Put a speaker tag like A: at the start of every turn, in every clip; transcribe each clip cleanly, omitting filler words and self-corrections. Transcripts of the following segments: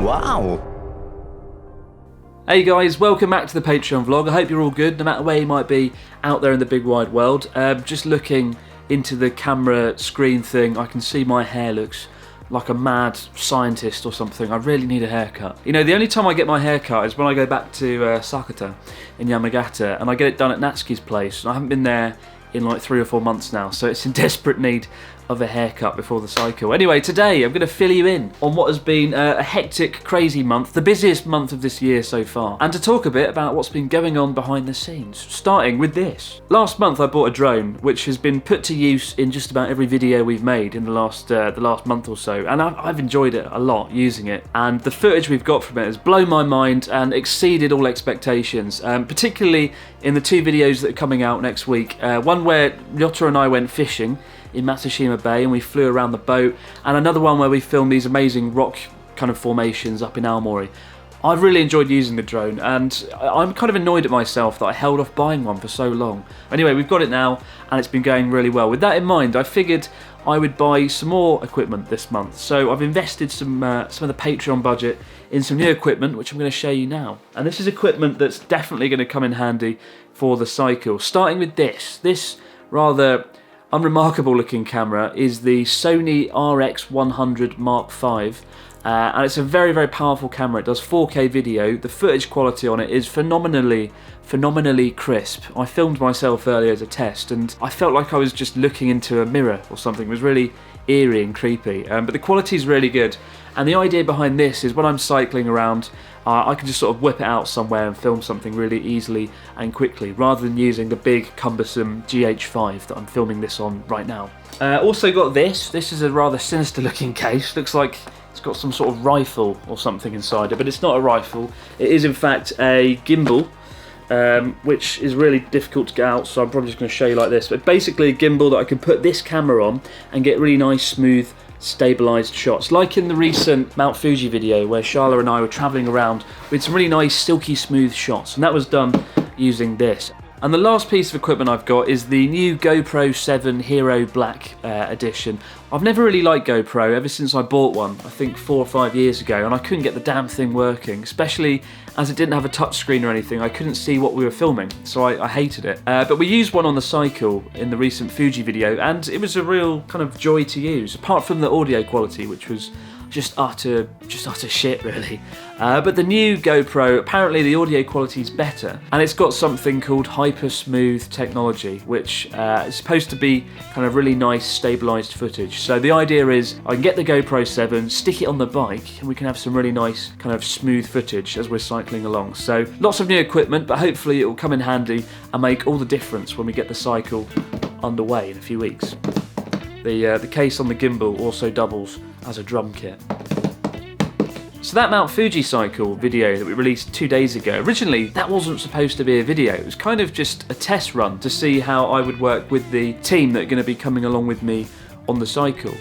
A: Wow!
B: Hey guys, welcome back to the Patreon vlog. I hope you're all good, no matter where you might be out there in the big wide world. Just looking into the camera screen thing, I can see my hair looks like a mad scientist or something. I really need a haircut. You know, the only time I get my hair cut is when I go back to Sakata in Yamagata, and I get it done at Natsuki's place. And I haven't been there in like 3 or 4 months now, so it's in desperate need of a haircut before the cycle. Anyway, today I'm going to fill you in on what has been a hectic, crazy month, the busiest month of this year so far, and to talk a bit about what's been going on behind the scenes, starting with this. Last month I bought a drone, which has been put to use in just about every video we've made in the last month or so, and I've enjoyed it a lot using it, and the footage we've got from it has blown my mind and exceeded all expectations, particularly in the 2 videos that are coming out next week. One where Ryotaro and I went fishing in Matsushima Bay and we flew around the boat, and another one where we filmed these amazing rock kind of formations up in Aomori. I've really enjoyed using the drone, and I'm kind of annoyed at myself that I held off buying one for so long. Anyway, we've got it now and it's been going really well. With that in mind, I figured I would buy some more equipment this month, so I've invested some of the Patreon budget in some new equipment, which I'm going to show you now. And this is equipment that's definitely going to come in handy for the cycle. Starting with this rather unremarkable looking camera is the Sony RX100 Mark V, and it's a very, very powerful camera. It does 4K video. The footage quality on it is phenomenally crisp. I filmed myself earlier as a test, and I felt like I was just looking into a mirror or something. It was really eerie and creepy, but the quality is really good. And the idea behind this is when I'm cycling around, I can just sort of whip it out somewhere and film something really easily and quickly, rather than using the big cumbersome GH5 that I'm filming this on right now. Also got this. This is a rather sinister looking case. Looks like it's got some sort of rifle or something inside it, but it's not a rifle. It is in fact a gimbal, which is really difficult to get out, so I'm probably just going to show you like this. But basically a gimbal that I can put this camera on and get really nice, smooth, stabilised shots, like in the recent Mount Fuji video where Sharla and I were travelling around with some really nice, silky smooth shots, and that was done using this. And the last piece of equipment I've got is the new GoPro 7 Hero Black edition. I've never really liked GoPro ever since I bought one, I think 4 or 5 years ago, and I couldn't get the damn thing working, especially as it didn't have a touchscreen or anything. I couldn't see what we were filming, so I hated it. But we used one on the cycle in the recent Fuji video, and it was a real kind of joy to use, apart from the audio quality, which was just utter shit, really. But the new GoPro, apparently the audio quality is better, and it's got something called Hyper Smooth technology, which is supposed to be kind of really nice, stabilised footage. So the idea is I can get the GoPro 7, stick it on the bike, and we can have some really nice kind of smooth footage as we're cycling along. So lots of new equipment, but hopefully it will come in handy and make all the difference when we get the cycle underway in a few weeks. The case on the gimbal also doubles as a drum kit. So that Mount Fuji cycle video that we released 2 days ago, originally that wasn't supposed to be a video. It was kind of just a test run to see how I would work with the team that are going to be coming along with me on the cycle.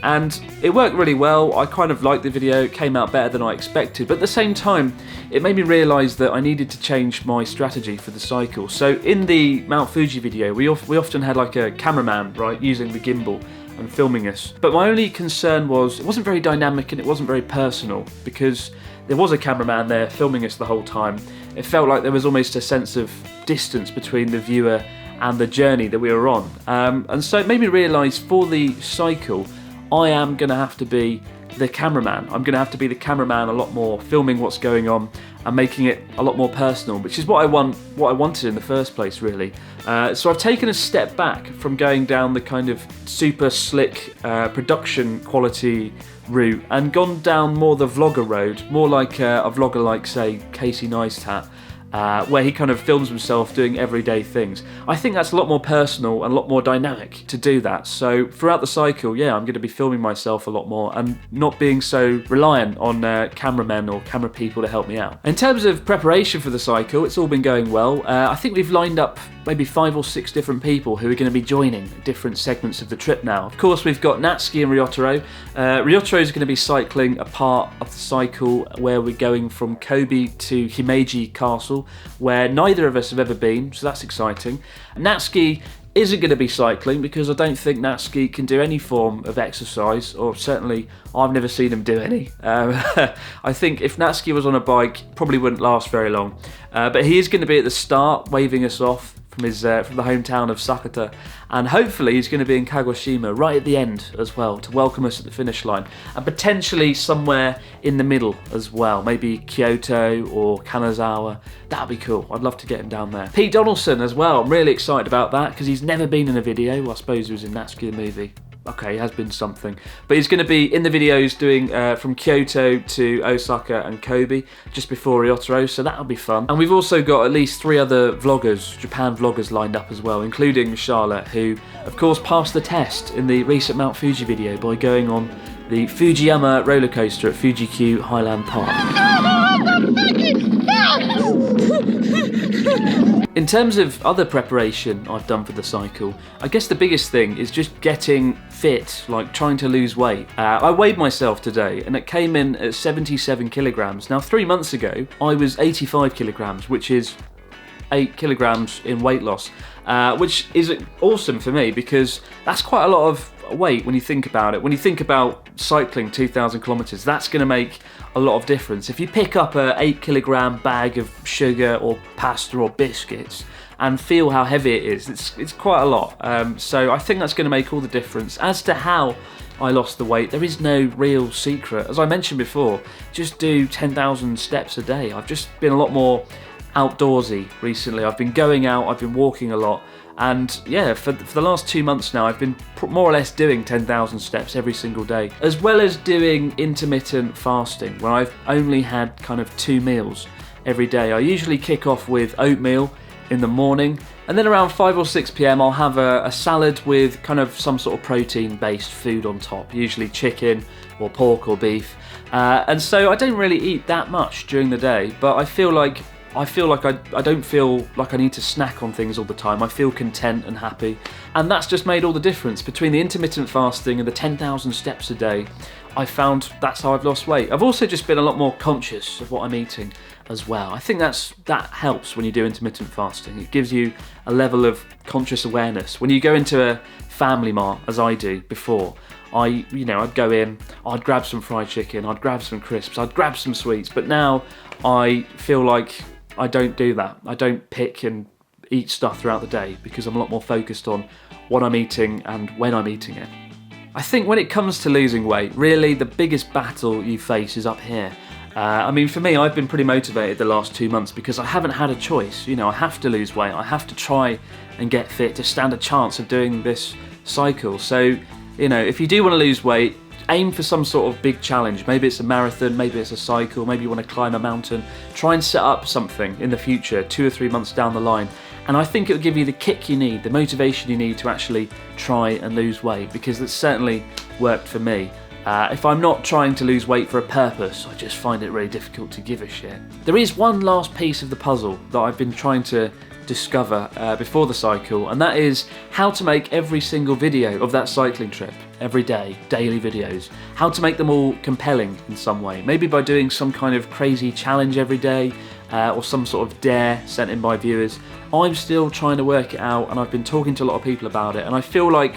B: And it worked really well. I kind of liked the video. It came out better than I expected, but at the same time it made me realise that I needed to change my strategy for the cycle. So in the Mount Fuji video we often had like a cameraman, right, using the gimbal and filming us, but my only concern was it wasn't very dynamic and it wasn't very personal, because there was a cameraman there filming us the whole time. It felt like there was almost a sense of distance between the viewer and the journey that we were on, and so it made me realise for the cycle I am going to have to be the cameraman. I'm going to have to be the cameraman a lot more, filming what's going on and making it a lot more personal, which is what I wanted in the first place, really. So I've taken a step back from going down the kind of super slick production quality route and gone down more the vlogger road, more like a vlogger like, say, Casey Neistat, where he kind of films himself doing everyday things. I think that's a lot more personal and a lot more dynamic to do that. So throughout the cycle, yeah, I'm going to be filming myself a lot more and not being so reliant on cameramen or camera people to help me out. In terms of preparation for the cycle, it's all been going well. I think we've lined up maybe 5 or 6 different people who are going to be joining different segments of the trip now. Of course, we've got Natsuki and Ryotaro. Ryotaro is going to be cycling a part of the cycle where we're going from Kobe to Himeji Castle, where neither of us have ever been, so that's exciting. Natsuki isn't going to be cycling, because I don't think Natsuki can do any form of exercise, or certainly I've never seen him do any. I think if Natsuki was on a bike, probably wouldn't last very long. But he is going to be at the start, waving us off from the hometown of Sakata, and hopefully he's going to be in Kagoshima right at the end as well to welcome us at the finish line, and potentially somewhere in the middle as well, maybe Kyoto or Kanazawa. That'd be cool. I'd love to get him down there. Pete Donaldson as well. I'm really excited about that because he's never been in a video. Well, I suppose he was in Natsuki the movie. Okay, he has been something. But he's going to be in the videos doing from Kyoto to Osaka and Kobe just before Ryotaro, so that'll be fun. And we've also got at least 3 other vloggers, Japan vloggers, lined up as well, including Charlotte, who of course passed the test in the recent Mount Fuji video by going on the Fujiyama roller coaster at Fuji-Q Highland Park. In terms of other preparation I've done for the cycle, I guess the biggest thing is just getting fit, like trying to lose weight. I weighed myself today and it came in at 77 kilograms. Now 3 months ago I was 85 kilograms, which is 8 kilograms in weight loss, which is awesome for me because that's quite a lot of weight when you think about it. When you think about cycling 2,000 kilometers, that's going to make a lot of difference. If you pick up a 8 kilogram bag of sugar or pasta or biscuits and feel how heavy it is, it's quite a lot. So I think that's going to make all the difference. As to how I lost the weight, there is no real secret. As I mentioned before, just do 10,000 steps a day. I've just been a lot more outdoorsy recently. I've been going out, I've been walking a lot, and yeah, for the last 2 months now I've been more or less doing 10,000 steps every single day, as well as doing intermittent fasting where I've only had kind of 2 meals every day. I usually kick off with oatmeal in the morning, and then around 5 or 6 p.m. I'll have a salad with kind of some sort of protein based food on top, usually chicken or pork or beef, and so I don't really eat that much during the day, but I feel like I don't feel like I need to snack on things all the time. I feel content and happy, and that's just made all the difference. Between the intermittent fasting and the 10,000 steps a day, I found that's how I've lost weight. I've also just been a lot more conscious of what I'm eating as well. I think that helps when you do intermittent fasting. It gives you a level of conscious awareness. When you go into a Family Mart, as I do before, I'd go in, I'd grab some fried chicken, I'd grab some crisps, I'd grab some sweets, but now I feel like I don't do that. I don't pick and eat stuff throughout the day because I'm a lot more focused on what I'm eating and when I'm eating it. I think when it comes to losing weight, really the biggest battle you face is up here. I mean, for me, I've been pretty motivated the last 2 months because I haven't had a choice. I have to lose weight. I have to try and get fit to stand a chance of doing this cycle. So, if you do want to lose weight, aim for some sort of big challenge. Maybe it's a marathon, maybe it's a cycle, maybe you want to climb a mountain. Try and set up something in the future, 2 or 3 months down the line. And I think it'll give you the kick you need, the motivation you need to actually try and lose weight, because it's certainly worked for me. If I'm not trying to lose weight for a purpose, I just find it really difficult to give a shit. There is one last piece of the puzzle that I've been trying to discover before the cycle, and that is how to make every single video of that cycling trip every day, daily videos, how to make them all compelling in some way, maybe by doing some kind of crazy challenge every day, or some sort of dare sent in by viewers. I'm still trying to work it out, and I've been talking to a lot of people about it, and I feel like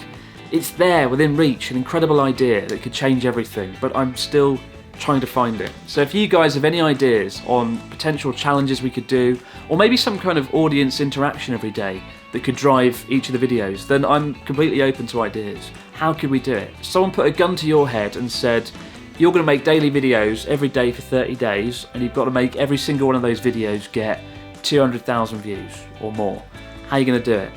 B: it's there within reach, an incredible idea that could change everything, but I'm still trying to find it. So if you guys have any ideas on potential challenges we could do, or maybe some kind of audience interaction every day that could drive each of the videos, then I'm completely open to ideas. How could we do it? Someone put a gun to your head and said, you're going to make daily videos every day for 30 days, and you've got to make every single one of those videos get 200,000 views or more. How are you going to do it?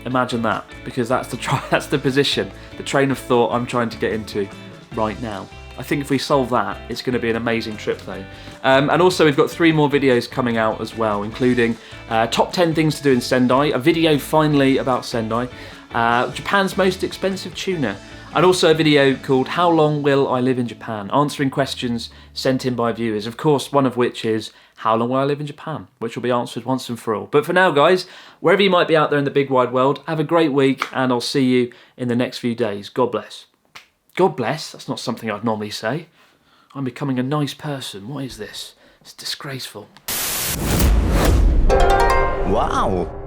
B: Imagine that, because that's the position, the train of thought I'm trying to get into right now. I think if we solve that, it's going to be an amazing trip though. And also we've got 3 more videos coming out as well, including top 10 things to do in Sendai, a video finally about Sendai, Japan's most expensive tuna, and also a video called How Long Will I Live in Japan, answering questions sent in by viewers, of course one of which is how long will I live in Japan, which will be answered once and for all. But for now guys, wherever you might be out there in the big wide world, have a great week, and I'll see you in the next few days. God bless. God bless? That's not something I'd normally say. I'm becoming a nice person. What is this? It's disgraceful.
A: Wow!